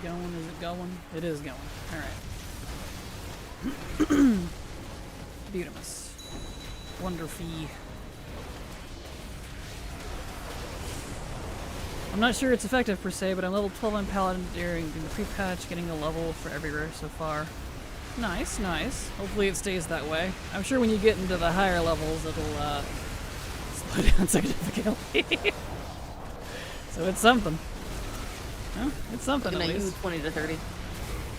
Going? Is it going? It is going. Alright. Beautimous. Wonderful. I'm not sure it's effective per se, but I'm level 12 on Paladin during the pre-patch, getting a level for every rare so far. Nice, nice. Hopefully it stays that way. I'm sure when you get into the higher levels, it'll slow down significantly. So it's something. Well, it's something Looking at at least. you 20 to 30.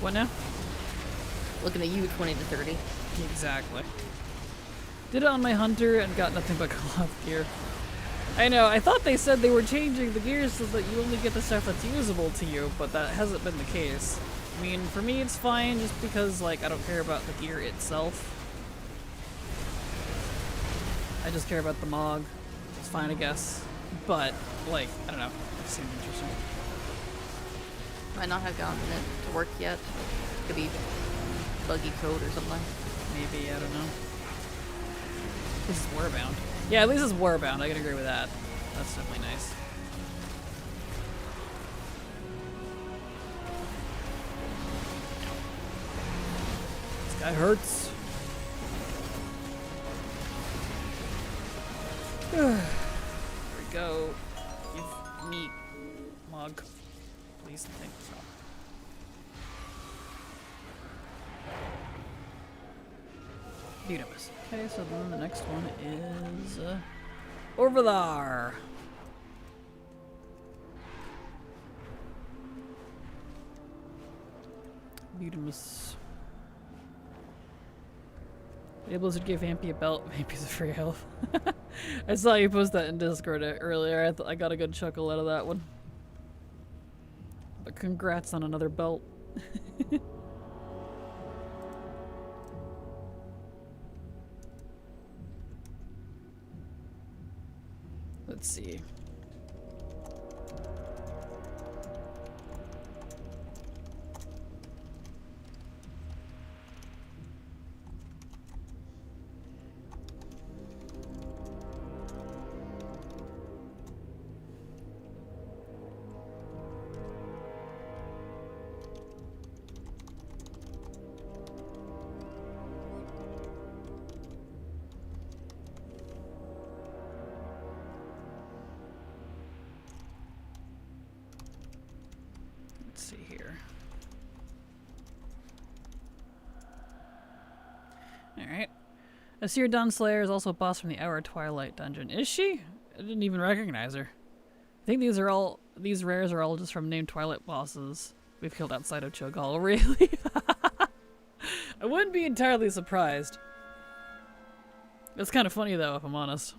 What now? Looking at you 20 to 30. Exactly. Did it on my hunter and got nothing but cloth gear. I know, I thought they said they were changing the gears so that you only get the stuff that's usable to you, but that hasn't been the case. I mean, for me it's fine just because, like, I don't care about the gear itself. I just care about the Mog. It's fine, I guess. But, like, I don't know. It seemed interesting. Might not have gotten it to work yet. Could be buggy code or something. Maybe, I don't know. This is Warbound. Yeah, at least it's Warbound. I can agree with that. That's definitely nice. This guy hurts. There we go. Give me Mog. Please, thank you. Beautimous. Okay, so then the next one is over there. Beautimous. Able to give Vampy a belt. Vampy's a free health. I saw you post that in Discord earlier. I got a good chuckle out of that one. But congrats on another belt. Let's see. Alright. Asir Dawnslayer is also a boss from the Hour Twilight dungeon. Is she? I didn't even recognize her. I think these rares are all just from named Twilight bosses we've killed outside of Cho'Gall. Really? I wouldn't be entirely surprised. It's kind of funny though, if I'm honest.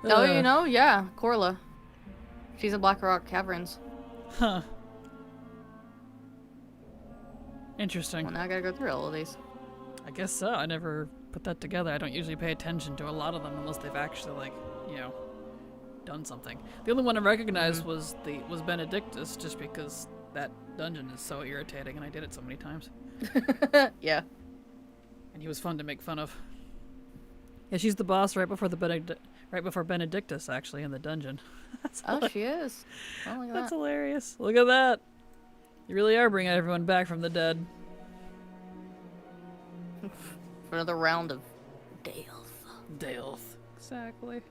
Oh, you know? Yeah, Corla. She's in Blackrock Caverns. Huh. Interesting. Well, now I gotta go through all of these. I guess so. I never put that together. I don't usually pay attention to a lot of them unless they've actually, like, you know, done something. The only one I recognized was Benedictus, just because that dungeon is so irritating and I did it so many times. Yeah. And he was fun to make fun of. Yeah, she's the boss right before the Right before Benedictus, actually, in the dungeon. Oh, she is. Oh, look at That's that. hilarious. Look at that. You really are bringing everyone back from the dead. For another round of Dale. Dale's. Exactly.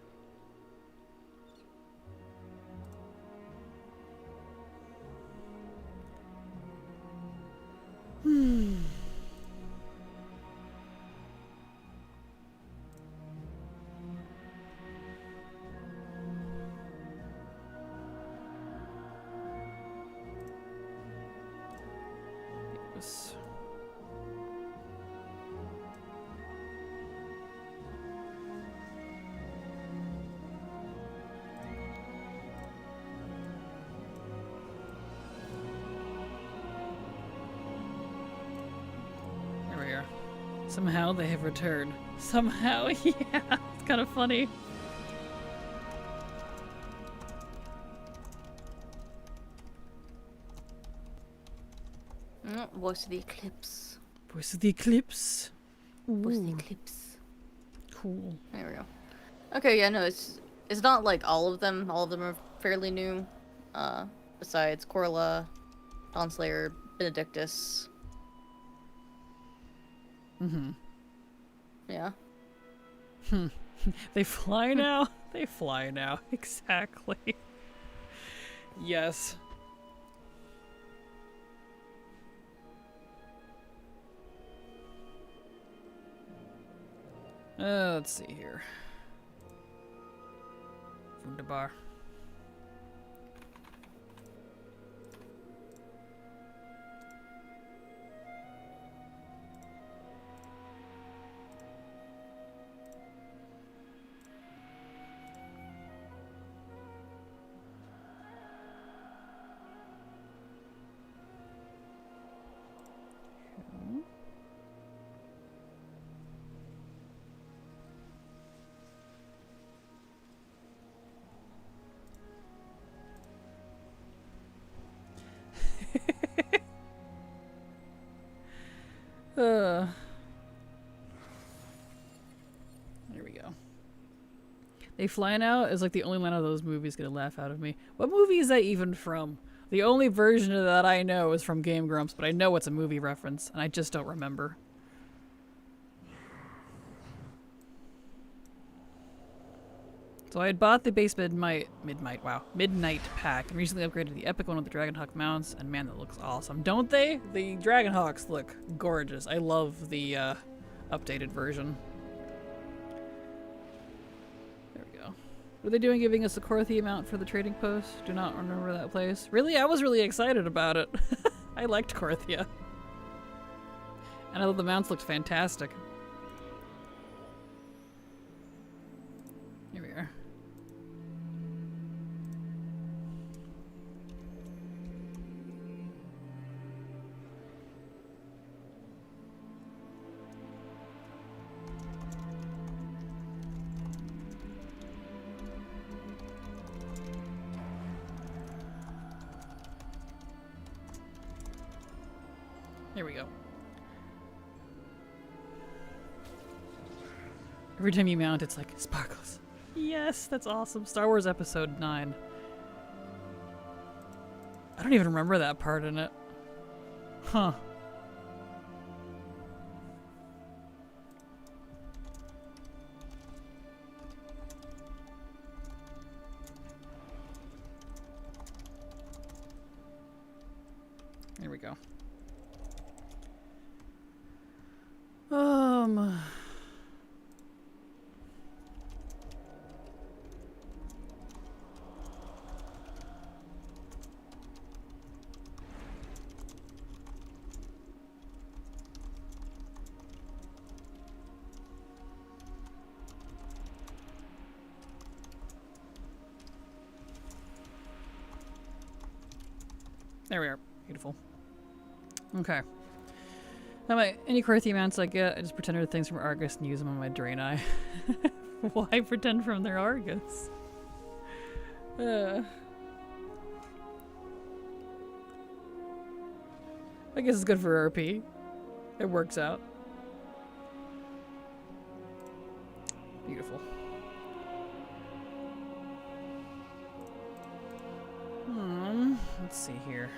Yes. There we are. Somehow they have returned. Somehow, yeah. It's kind of funny. Voice of the Eclipse. Voice of the Eclipse. Voice of the Ooh, Eclipse. cool. There we go. Okay, yeah, no, it's not like all of them. All of them are fairly new. Besides Corla, Dawnslayer, Benedictus. Mm-hmm. Yeah. They fly now? They fly now. Exactly. Yes. Let's see here. Wunderbar. There we go. They Fly Now is like the only one of those movies gonna laugh out of me. What movie is that even from? The only version of that I know is from Game Grumps, but I know it's a movie reference, and I just don't remember. So I had bought the base Midnight pack, and recently upgraded the epic one with the Dragonhawk mounts, and man, that looks awesome. Don't they? The Dragonhawks look gorgeous. I love the updated version. There we go. What are they doing giving us a Korthia mount for the trading post? Do not remember that place. Really? I was really excited about it. I liked Korthia. And I thought the mounts looked fantastic. Here we are. Here we go. Every time you mount, it's like sparkles. Yes, that's awesome. Star Wars Episode 9. I don't even remember that part in it. Huh. Here we go. There we are. Beautiful. Okay. Now, any Korthia mounts I get, I just pretend they're things from Argus and use them on my Draenei. Why pretend from their Argus? I guess it's good for RP. It works out. let's see here.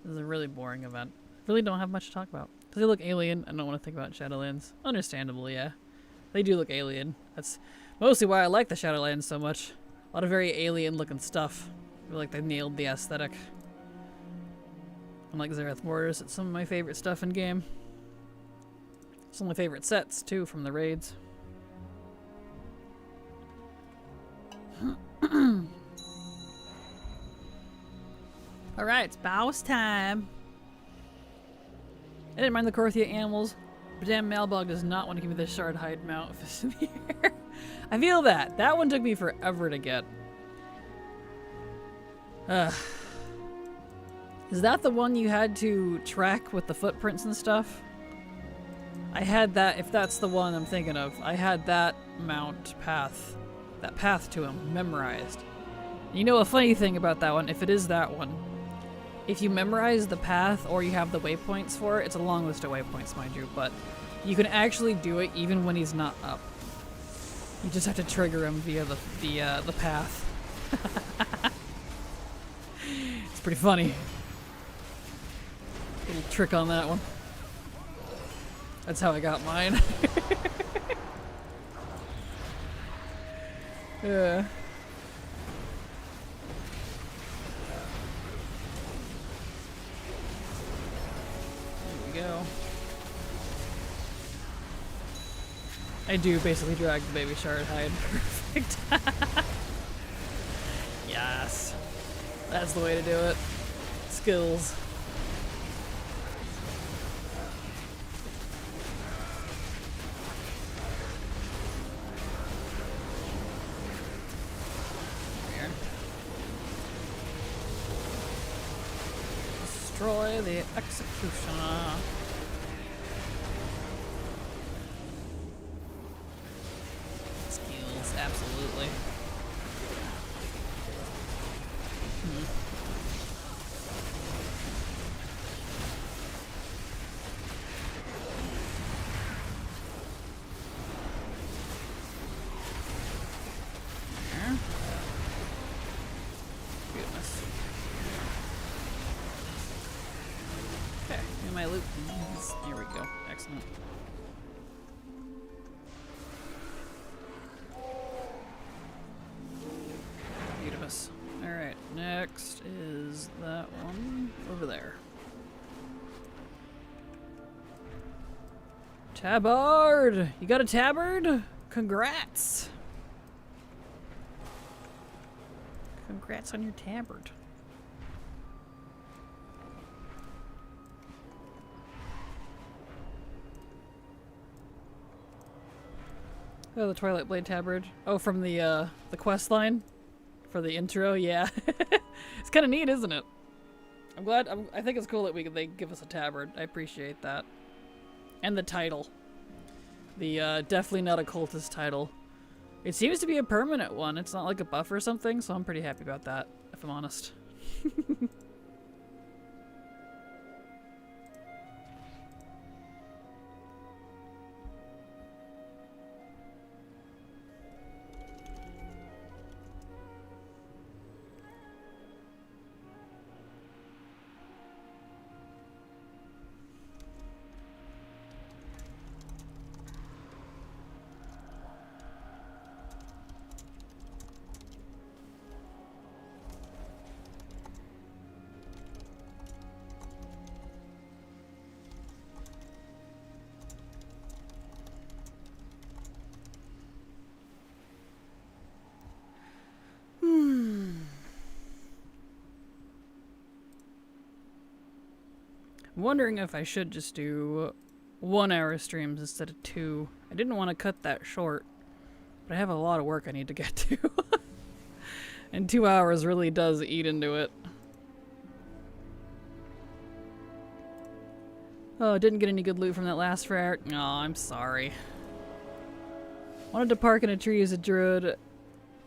This is a really boring event. Really don't have much to talk about. Does they look alien? I don't want to think about Shadowlands. Understandably, yeah. They do look alien. That's mostly why I like the Shadowlands so much. A lot of very alien looking stuff. I feel like they nailed the aesthetic. Unlike Zareth Mortars, it's some of my favorite stuff in game. Some of my favorite sets too from the raids. Alright, it's boss time. I didn't mind the Korthia animals, but damn Malbog does not want to give me the shard hide mount if it's in the air. I feel that. That one took me forever to get. Is that the one you had to track with the footprints and stuff? I had that, if that's the one I'm thinking of. I had that mount path, that path to him memorized. You know a funny thing about that one, if it is that one, if you memorize the path or you have the waypoints for it, it's a long list of waypoints, mind you, but you can actually do it even when he's not up. You just have to trigger him via the path. It's pretty funny. Little trick on that one. That's how I got mine. Yeah. There we go. I do basically drag the baby shard hide. Perfect. Yes. That's the way to do it. Skills. Destroy the executioner. Skills, absolutely. There. Goodness. Okay, in my loot. Here we go. Excellent. Beautiful. Alright, next is that one over there. Tabard! You got a tabard? Congrats! Congrats on your tabard. Oh, the Twilight Blade tabard. Oh, from the quest line for the intro. Yeah, it's kind of neat, isn't it? I'm glad. I think it's cool that they give us a tabard. I appreciate that, and the title. The definitely not a cultist title. It seems to be a permanent one. It's not like a buff or something, so I'm pretty happy about that, if I'm honest. I'm wondering if I should just do 1 hour streams instead of 2. I didn't want to cut that short, but I have a lot of work I need to get to. And 2 hours really does eat into it. Oh, didn't get any good loot from that last frere. No, I'm sorry. Wanted to park in a tree as a druid,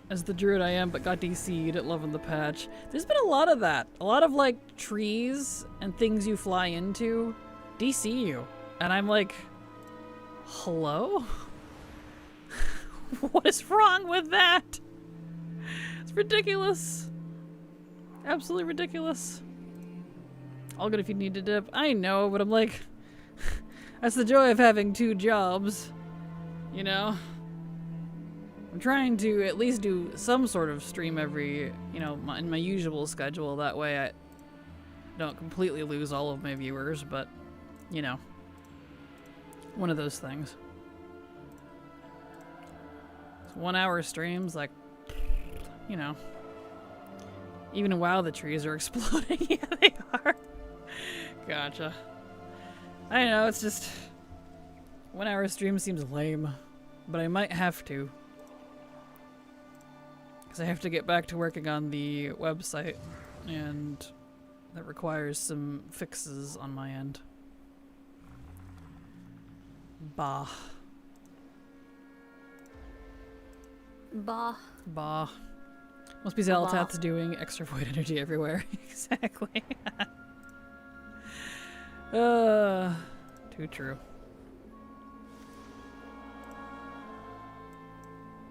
as the druid I am, but got DC'd at Loving the Patch. There's been a lot of that. A lot of, like, trees and things you fly into DC you. And I'm like, hello? What is wrong with that? It's ridiculous. Absolutely ridiculous. All good if you need to dip. I know, but I'm like, that's the joy of having 2 jobs. You know? I'm trying to at least do some sort of stream every, you know, in my usual schedule. That way I don't completely lose all of my viewers, but, you know, one of those things. So 1 hour streams, like, you know, even WoW the trees are exploding. Yeah, they are. Gotcha. I know, it's just 1 hour stream seems lame, but I might have to. Because I have to get back to working on the website, and that requires some fixes on my end. Bah. Bah. Bah. Must be Zalatat's doing extra void energy everywhere. Exactly. Too true.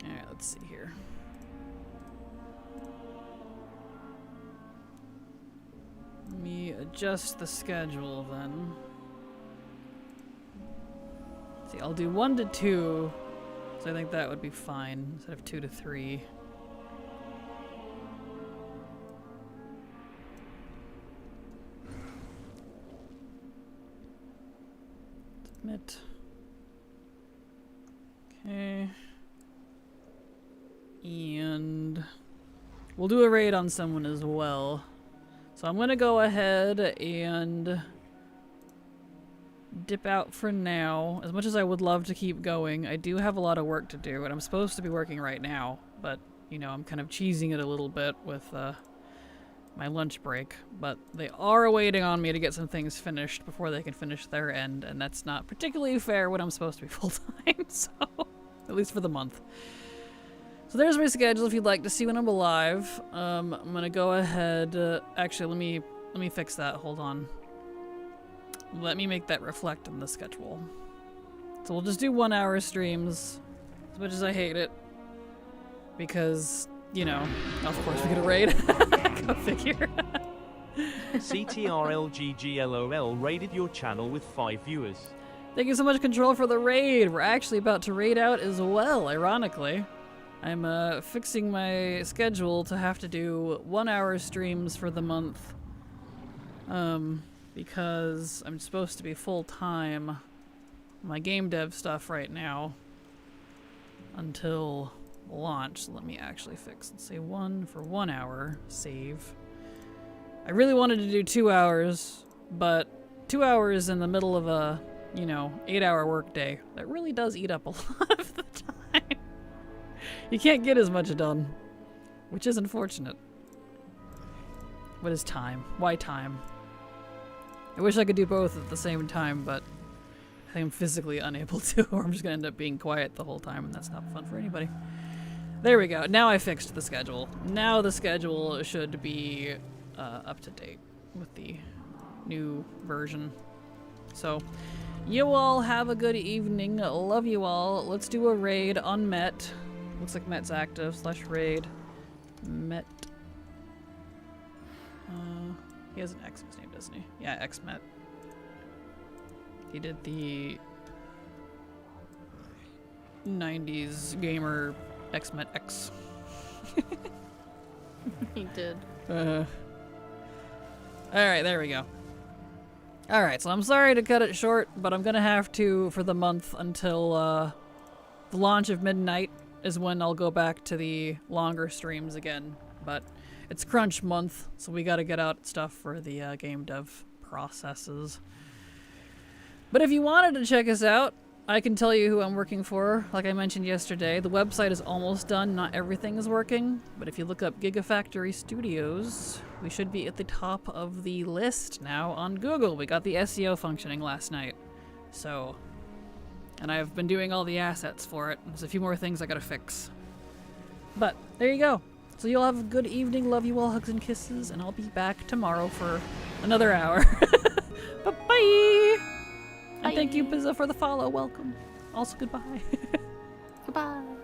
Alright, let's see here. Let me adjust the schedule then. See, I'll do 1 to 2, so I think that would be fine instead of 2 to 3. Submit. Okay. And we'll do a raid on someone as well. So I'm gonna go ahead and dip out for now. As much as I would love to keep going, I do have a lot of work to do, and I'm supposed to be working right now, but, you know, I'm kind of cheesing it a little bit with my lunch break. But they are waiting on me to get some things finished before they can finish their end, and that's not particularly fair when I'm supposed to be full-time, so at least for the month. So there's my schedule if you'd like to see when I'm alive. I'm gonna go ahead, actually let me fix that, hold on. Let me make that reflect in the schedule. So we'll just do 1 hour streams, as much as I hate it. Because, you know, of course we get a raid. Go figure. CTRLGGLOL raided your channel with 5 viewers. Thank you so much, Control, for the raid. We're actually about to raid out as well, ironically. I'm fixing my schedule to have to do 1 hour streams for the month. Because I'm supposed to be full-time my game dev stuff right now until launch. So let me actually fix, let's say 1 for 1 hour, save. I really wanted to do 2 hours, but 2 hours in the middle of a, you know, 8-hour workday, that really does eat up a lot of the time. You can't get as much done, which is unfortunate. What is time? Why time? I wish I could do both at the same time, but I think I'm physically unable to, or I'm just gonna end up being quiet the whole time, and that's not fun for anybody. There we go. Now I fixed the schedule. Now the schedule should be up to date with the new version. So, you all have a good evening. Love you all. Let's do a raid on Met. Looks like Met's active / raid. Met. He has an X in his name, doesn't he? Yeah, X Met. He did the 90s gamer X Met X. He did. Alright, there we go. Alright, so I'm sorry to cut it short, but I'm gonna have to for the month until the launch of Midnight is when I'll go back to the longer streams again. But it's crunch month, so we gotta get out stuff for the game dev processes. But if you wanted to check us out, I can tell you who I'm working for. Like I mentioned yesterday, the website is almost done. Not everything is working, but if you look up Gigafactory Studios, we should be at the top of the list now on Google. We got the SEO functioning last night. So, and I've been doing all the assets for it. There's a few more things I gotta fix. But there you go. So you'll have a good evening. Love you all. Hugs and kisses. And I'll be back tomorrow for another hour. Bye-bye. And thank you, Pizza, for the follow. Welcome. Also, goodbye. Goodbye.